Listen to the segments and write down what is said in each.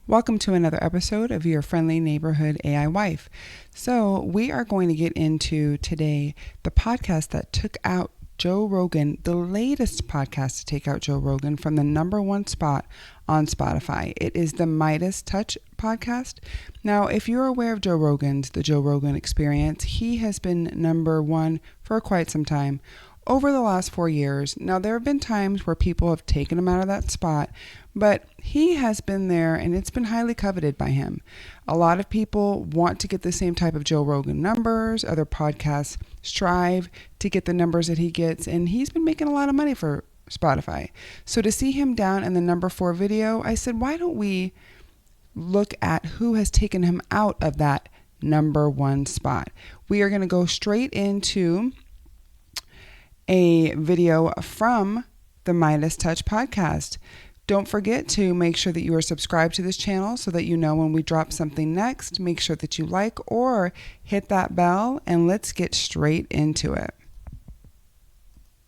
Welcome to another episode of your friendly neighborhood AI wife. So we are going to get into today the podcast that took out Joe Rogan, the latest podcast to take out Joe Rogan from the #1 spot on Spotify. It is the Midas Touch podcast. Now, if you're aware of the Joe Rogan Experience, he has been #1 for quite some time. Over the last 4 years. Now, there have been times where people have taken him out of that spot, but he has been there and it's been highly coveted by him. A lot of people want to get the same type of Joe Rogan numbers. Other podcasts strive to get the numbers that he gets, and he's been making a lot of money for Spotify. So to see him down in the #4 video, I said, why don't we look at who has taken him out of that #1 spot? We are going to go straight into a video from the Midas Touch podcast. Don't forget to make sure that you are subscribed to this channel so that you know when we drop something next. Make sure that you like or hit that bell, and let's get straight into it.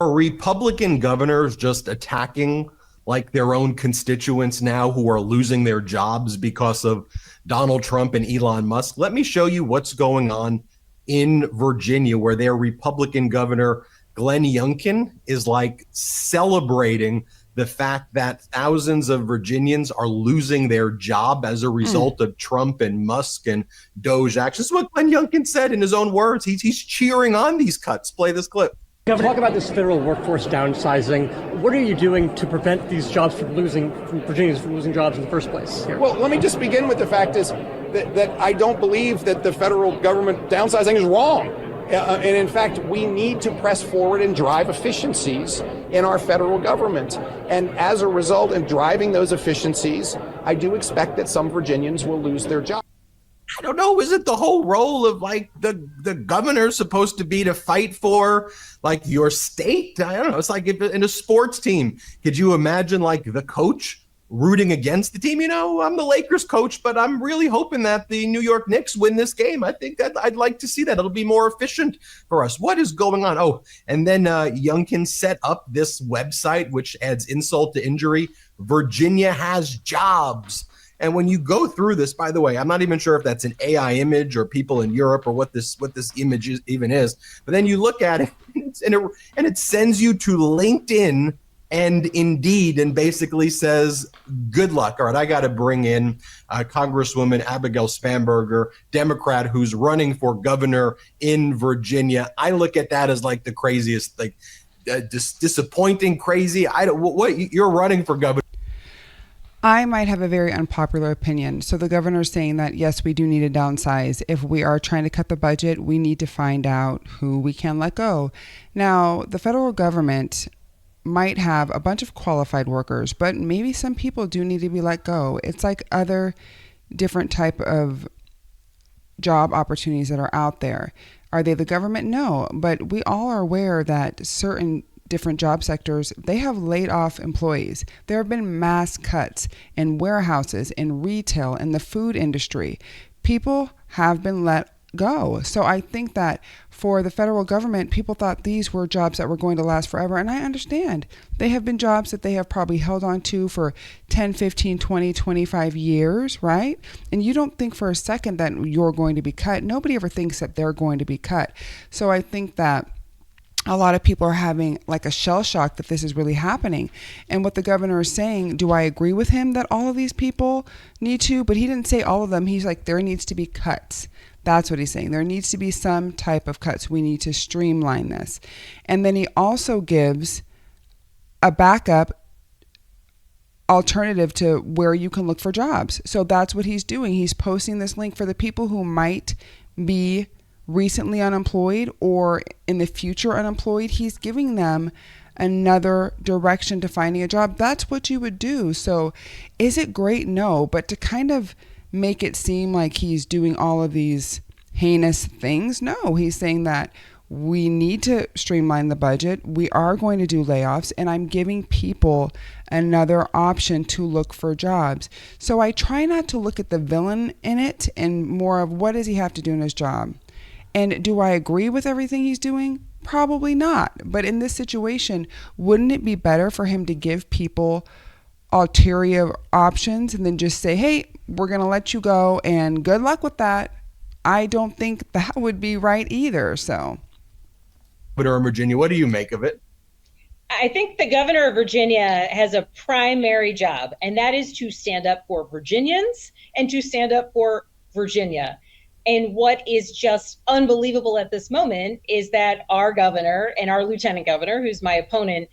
Are Republican governors just attacking like their own constituents now who are losing their jobs because of Donald Trump and Elon Musk? Let me show you what's going on in Virginia, where their Republican governor Glenn Youngkin is like celebrating the fact that thousands of Virginians are losing their job as a result of Trump and Musk and Doge actions. This is what Glenn Youngkin said in his own words. He's cheering on these cuts. Play this clip. Governor, talk about this federal workforce downsizing. What are you doing to prevent these jobs from Virginians from losing jobs in the first place here? Well, let me just begin with the fact is that I don't believe that the federal government downsizing is wrong. And in fact, we need to press forward and drive efficiencies in our federal government. And as a result, in driving those efficiencies, I do expect that some Virginians will lose their jobs. I don't know. Is it the whole role of like the governor supposed to be to fight for like your state? I don't know. It's like if in a sports team, could you imagine like the coach rooting against the team? You know, I'm the Lakers coach, but I'm really hoping that the New York Knicks win this game. I think I'd like to see that. It'll be more efficient for us. What is going on? Oh, and then Youngkin set up this website, which adds insult to injury. Virginia has jobs. And when you go through this, by the way, I'm not even sure if that's an AI image or people in Europe or what this image even is. But then you look at it and it sends you to LinkedIn and Indeed, and basically says, good luck. All right, I got to bring in Congresswoman Abigail Spanberger, Democrat, who's running for governor in Virginia. I look at that as like the craziest, like disappointing, crazy. What you're running for governor? I might have a very unpopular opinion. So the governor is saying that, yes, we do need to downsize. If we are trying to cut the budget, we need to find out who we can let go. Now, the federal government might have a bunch of qualified workers, but maybe some people do need to be let go. It's like other different type of job opportunities that are out there. Are they the government? No, but we all are aware that certain different job sectors, they have laid off employees. There have been mass cuts in warehouses, in retail, in the food industry. People have been let go. So I think that for the federal government, people thought these were jobs that were going to last forever. And I understand they have been jobs that they have probably held on to for 10, 15, 20, 25 years, right? And you don't think for a second that you're going to be cut. Nobody ever thinks that they're going to be cut. So I think that a lot of people are having like a shell shock that this is really happening. And what the governor is saying, do I agree with him that all of these people need to? But he didn't say all of them. He's like, there needs to be cuts. That's what he's saying. There needs to be some type of cuts. We need to streamline this. And then he also gives a backup alternative to where you can look for jobs. So that's what he's doing. He's posting this link for the people who might be recently unemployed or in the future unemployed. He's giving them another direction to finding a job. That's what you would do. So is it great? No, but to kind of make it seem like he's doing all of these heinous things, no, he's saying that we need to streamline the budget. We are going to do layoffs, and I'm giving people another option to look for jobs. So I try not to look at the villain in it and more of what does he have to do in his job. And do I agree with everything he's doing? Probably not. But in this situation, wouldn't it be better for him to give people ulterior options and then just say, hey, we're going to let you go and good luck with that. I don't think that would be right either. So, Governor of Virginia, what do you make of it? I think the governor of Virginia has a primary job, and that is to stand up for Virginians and to stand up for Virginia. And what is just unbelievable at this moment is that our governor and our lieutenant governor, who's my opponent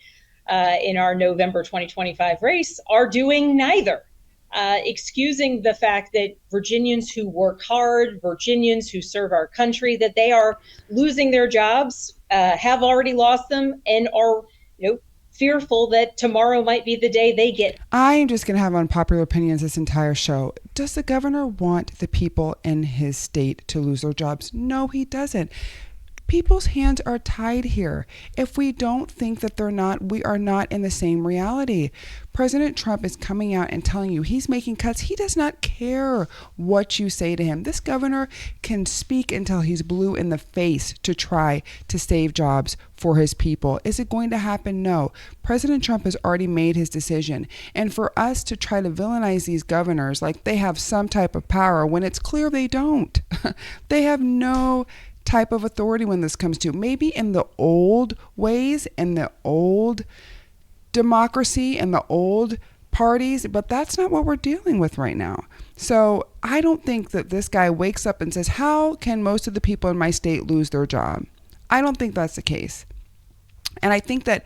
in our November 2025 race, are doing neither. Excusing the fact that Virginians who work hard, Virginians who serve our country, that they are losing their jobs, have already lost them, and are fearful that tomorrow might be the day they get. I am just going to have unpopular opinions this entire show. Does the governor want the people in his state to lose their jobs? No, he doesn't. People's hands are tied here. If we don't think that they're not, we are not in the same reality. President Trump is coming out and telling you he's making cuts. He does not care what you say to him. This governor can speak until he's blue in the face to try to save jobs for his people. Is it going to happen? No. President Trump has already made his decision. And for us to try to villainize these governors like they have some type of power when it's clear they don't. They have no type of authority when this comes to, maybe in the old ways, in the old democracy and the old parties, but that's not what we're dealing with right now. So I don't think that this guy wakes up and says, how can most of the people in my state lose their job? I don't think that's the case. And I think that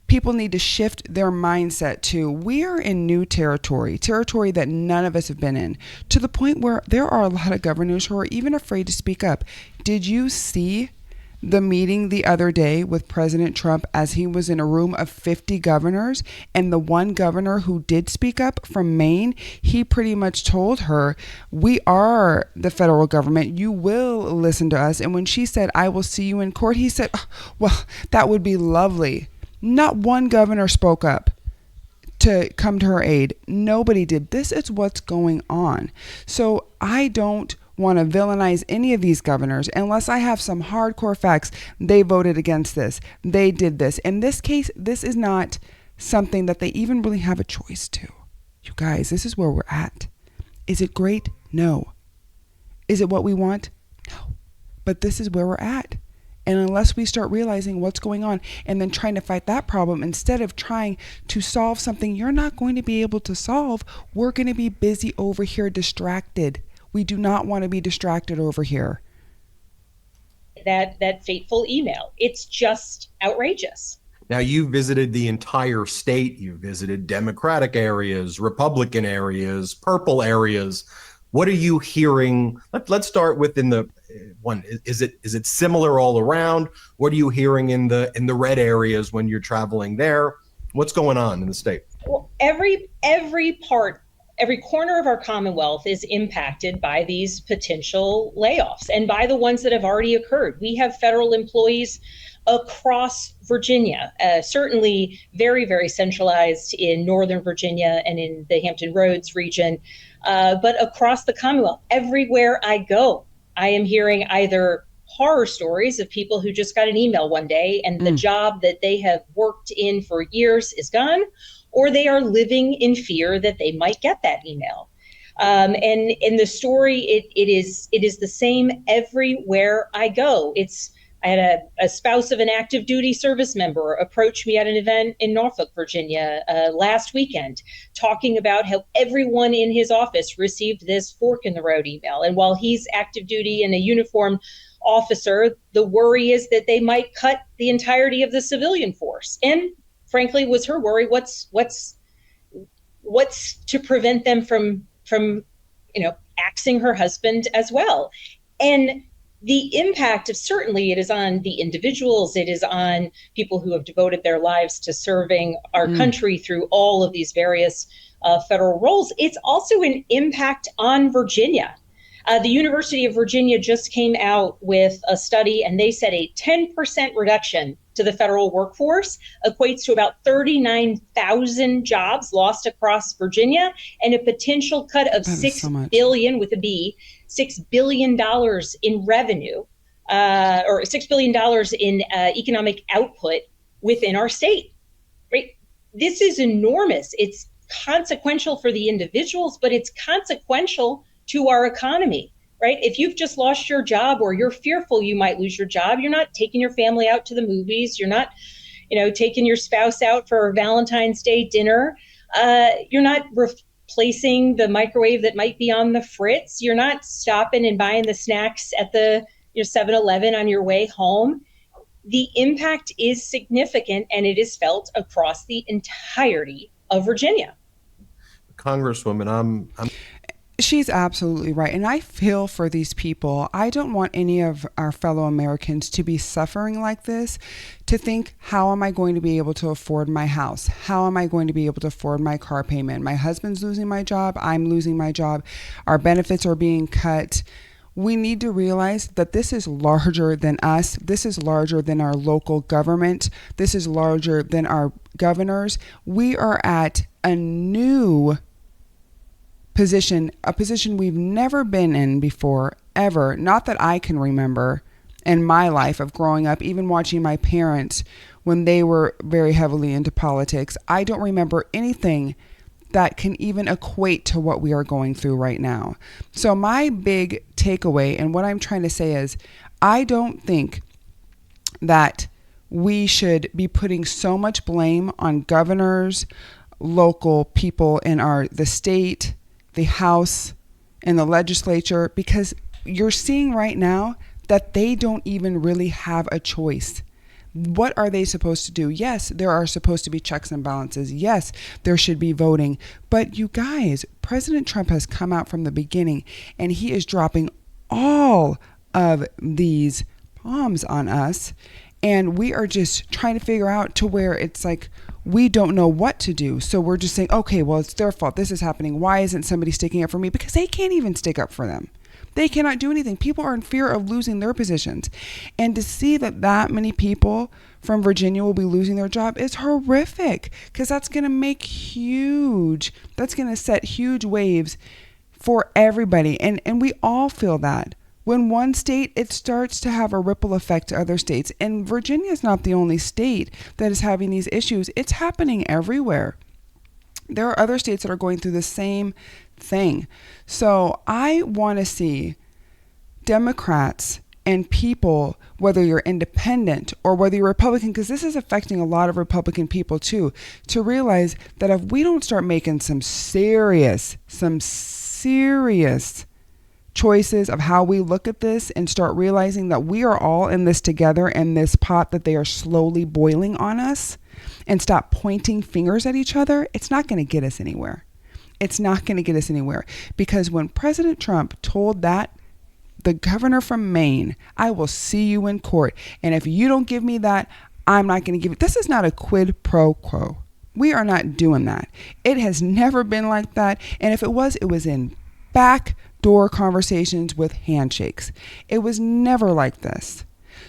people need to shift their mindset to, we are in new territory that none of us have been in, to the point where there are a lot of governors who are even afraid to speak up. Did you see the meeting the other day with President Trump as he was in a room of 50 governors, and the one governor who did speak up from Maine, he pretty much told her, we are the federal government, you will listen to us. And when she said, I will see you in court, he said, well, that would be lovely. Not one governor spoke up to come to her aid. Nobody did. This is what's going on. So I don't want to villainize any of these governors unless I have some hardcore facts. They voted against this. They did this. In this case, this is not something that they even really have a choice to. You guys, this is where we're at. Is it great? No. Is it what we want? No. But this is where we're at. And unless we start realizing what's going on and then trying to fight that problem instead of trying to solve something you're not going to be able to solve, we're going to be busy over here distracted. We do not want to be distracted over here. That fateful email. It's just outrageous. Now, you visited the entire state. You visited Democratic areas, Republican areas, purple areas. What are you hearing? Let's start with in the one. Is it similar all around? What are you hearing in the red areas when you're traveling there? What's going on in the state? Well, every corner of our Commonwealth is impacted by these potential layoffs and by the ones that have already occurred. We have federal employees across Virginia, certainly very, very centralized in Northern Virginia and in the Hampton Roads region, but across the Commonwealth. Everywhere I go, I am hearing either horror stories of people who just got an email one day and the job that they have worked in for years is gone, or they are living in fear that they might get that email. And in the story, it is the same everywhere I go. I had a spouse of an active duty service member approach me at an event in Norfolk, Virginia last weekend, talking about how everyone in his office received this fork in the road email. And while he's active duty and a uniformed officer, the worry is that they might cut the entirety of the civilian force. And frankly, was her worry, what's to prevent them from axing her husband as well. And the impact of, certainly it is on the individuals, it is on people who have devoted their lives to serving our country through all of these various federal roles. It's also an impact on Virginia. The University of Virginia just came out with a study, and they said a 10% reduction to the federal workforce equates to about 39,000 jobs lost across Virginia, and a potential cut of $6 billion with a B, $6 billion in revenue, or $6 billion in economic output within our state. Right? This is enormous. It's consequential for the individuals, but it's consequential to our economy, right? If you've just lost your job or you're fearful you might lose your job, you're not taking your family out to the movies. You're not, taking your spouse out for Valentine's Day dinner. You're not replacing the microwave that might be on the fritz. You're not stopping and buying the snacks at the 7-Eleven on your way home. The impact is significant, and it is felt across the entirety of Virginia. Congresswoman, I'm She's absolutely right. And I feel for these people. I don't want any of our fellow Americans to be suffering like this, to think, how am I going to be able to afford my house? How am I going to be able to afford my car payment? My husband's losing my job. I'm losing my job. Our benefits are being cut. We need to realize that this is larger than us. This is larger than our local government. This is larger than our governors. We are at a new position, a position we've never been in before, ever. Not that I can remember in my life of growing up, even watching my parents when they were very heavily into politics. I don't remember anything that can even equate to what we are going through right now. So my big takeaway and what I'm trying to say is, I don't think that we should be putting so much blame on governors, local people in the state, the House, and the legislature, because you're seeing right now that they don't even really have a choice. What are they supposed to do? Yes, there are supposed to be checks and balances. Yes, there should be voting. But you guys, President Trump has come out from the beginning and he is dropping all of these bombs on us. And we are just trying to figure out to where it's like, we don't know what to do. So we're just saying, okay, well, it's their fault. This is happening. Why isn't somebody sticking up for me? Because they can't even stick up for them. They cannot do anything. People are in fear of losing their positions. And to see that many people from Virginia will be losing their job is horrific, because that's going to set huge waves for everybody. And we all feel that. When one state, it starts to have a ripple effect to other states. And Virginia is not the only state that is having these issues. It's happening everywhere. There are other states that are going through the same thing. So I want to see Democrats and people, whether you're independent or whether you're Republican, because this is affecting a lot of Republican people too, to realize that if we don't start making some serious choices of how we look at this and start realizing that we are all in this together in this pot that they are slowly boiling on us, and stop pointing fingers at each other, it's not going to get us anywhere. It's not going to get us anywhere, because when President Trump told the governor from Maine, I will see you in court, and if you don't give me that, I'm not going to give it. This is not a quid pro quo. We are not doing that. It has never been like that. And if it was in backdoor conversations with handshakes. It was never like this.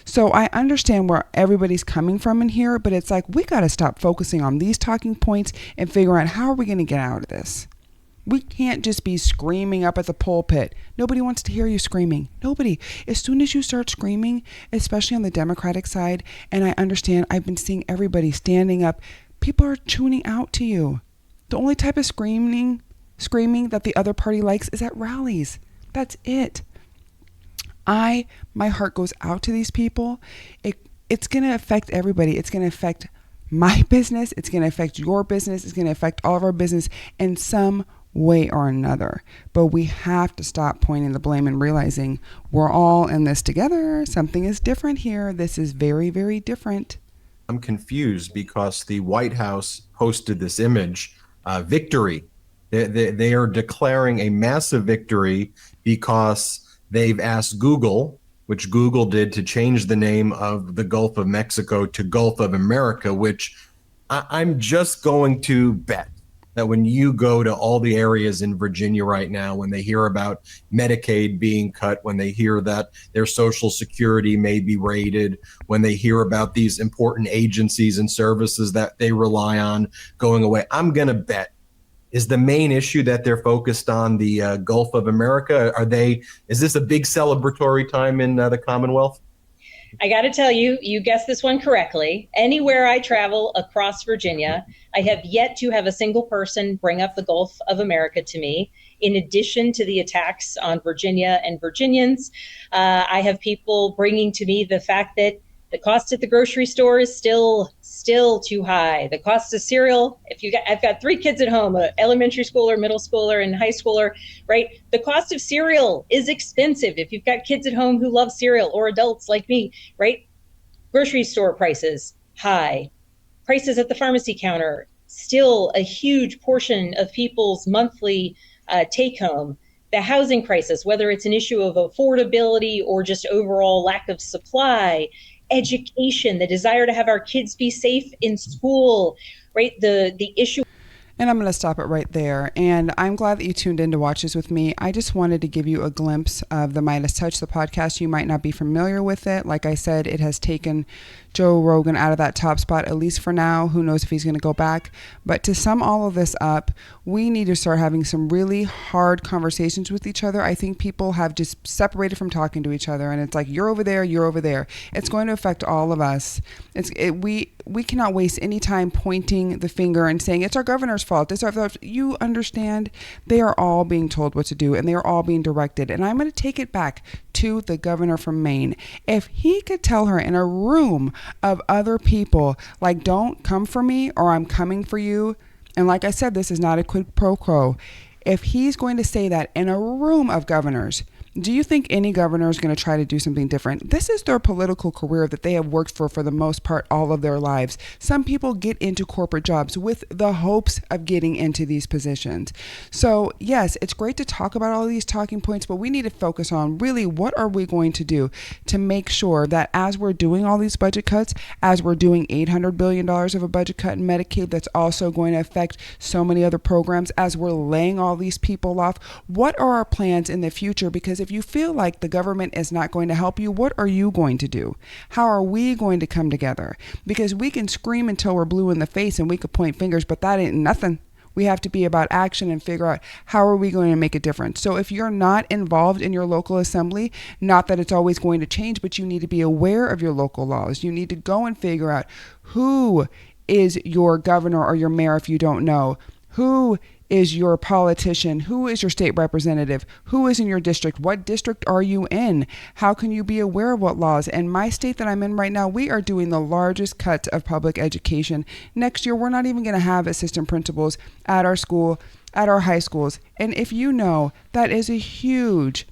So I understand where everybody's coming from in here, but it's like, we got to stop focusing on these talking points and figure out, how are we going to get out of this? We can't just be screaming up at the pulpit. Nobody wants to hear you screaming. Nobody. As soon as you start screaming, especially on the Democratic side, and I understand, I've been seeing everybody standing up, people are tuning out to you. The only type of screaming that the other party likes is at rallies. That's it. My heart goes out to these people. It's going to affect everybody. It's going to affect my business. It's going to affect your business. It's going to affect all of our business in some way or another. But we have to stop pointing the blame and realizing we're all in this together. Something is different here. This is very, very different. I'm confused because the White House posted this image, victory. They are declaring a massive victory because they've asked Google, which Google did, to change the name of the Gulf of Mexico to Gulf of America, which I'm just going to bet that when you go to all the areas in Virginia right now, when they hear about Medicaid being cut, when they hear that their Social Security may be raided, when they hear about these important agencies and services that they rely on going away, I'm going to bet is the main issue that they're focused on the Gulf of America. Is this a big celebratory time in the Commonwealth? I got to tell you, you guessed this one correctly. Anywhere I travel across Virginia, I have yet to have a single person bring up the Gulf of America to me. In addition to the attacks on Virginia and Virginians, I have people bringing to me the fact that the cost at the grocery store is still too high. The cost of cereal, I've got 3 kids at home, an elementary schooler, middle schooler, and high schooler, right? The cost of cereal is expensive. If you've got kids at home who love cereal, or adults like me, right? Grocery store prices, high. Prices at the pharmacy counter, still a huge portion of people's monthly take home. The housing crisis, whether it's an issue of affordability or just overall lack of supply, education, the desire to have our kids be safe in school, right? The issue. And I'm going to stop it right there. And I'm glad that you tuned in to watch this with me. I just wanted to give you a glimpse of the Midas Touch, the podcast. You might not be familiar with it. Like I said, it has taken Joe Rogan out of that top spot, at least for now. Who knows if he's going to go back. But to sum all of this up, we need to start having some really hard conversations with each other. I think people have just separated from talking to each other. And it's like, you're over there, you're over there. It's going to affect all of us. We cannot waste any time pointing the finger and saying, it's our governor's fault. It's our fault. You understand, they are all being told what to do, and they are all being directed. And I'm going to take it back to the governor from Maine. If he could tell her in a room of other people, like, don't come for me or I'm coming for you. And like I said, this is not a quid pro quo. If he's going to say that in a room of governors, do you think any governor is going to try to do something different? This is their political career that they have worked for the most part, all of their lives. Some people get into corporate jobs with the hopes of getting into these positions. So yes, it's great to talk about all these talking points, but we need to focus on really what are we going to do to make sure that as we're doing all these budget cuts, as we're doing $800 billion of a budget cut in Medicaid that's also going to affect so many other programs, as we're laying all these people off, what are our plans in the future? Because if you feel like the government is not going to help you, what are you going to do? How are we going to come together? Because we can scream until we're blue in the face and we could point fingers, but that ain't nothing. We have to be about action and figure out how are we going to make a difference. So if you're not involved in your local assembly, not that it's always going to change, but you need to be aware of your local laws. You need to go and figure out who is your governor or your mayor if you don't know. Who is your politician? Who is your state representative? Who is in your district? What district are you in? How can you be aware of what laws? In my state that I'm in right now, we are doing the largest cuts of public education. Next year, we're not even going to have assistant principals at our school, at our high schools. And if you know, that is a huge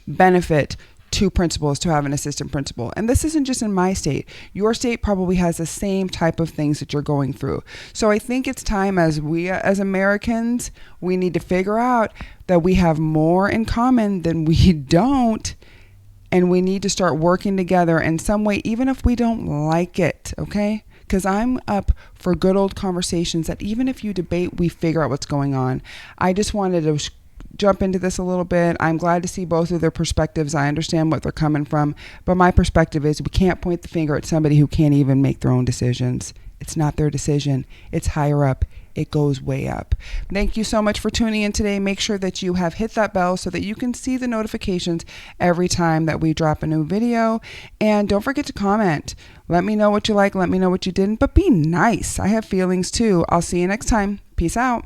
benefit to principals to have an assistant principal. And this isn't just in my state. Your state probably has the same type of things that you're going through. So I think it's time, as we as Americans, we need to figure out that we have more in common than we don't. And we need to start working together in some way, even if we don't like it, okay? Because I'm up for good old conversations that even if you debate, we figure out what's going on. I just wanted to jump into this a little bit. I'm glad to see both of their perspectives. I understand what they're coming from, but my perspective is we can't point the finger at somebody who can't even make their own decisions. It's not their decision. It's higher up. It goes way up. Thank you so much for tuning in today. Make sure that you have hit that bell so that you can see the notifications every time that we drop a new video. And don't forget to comment. Let me know what you like. Let me know what you didn't, but be nice. I have feelings too. I'll see you next time. Peace out.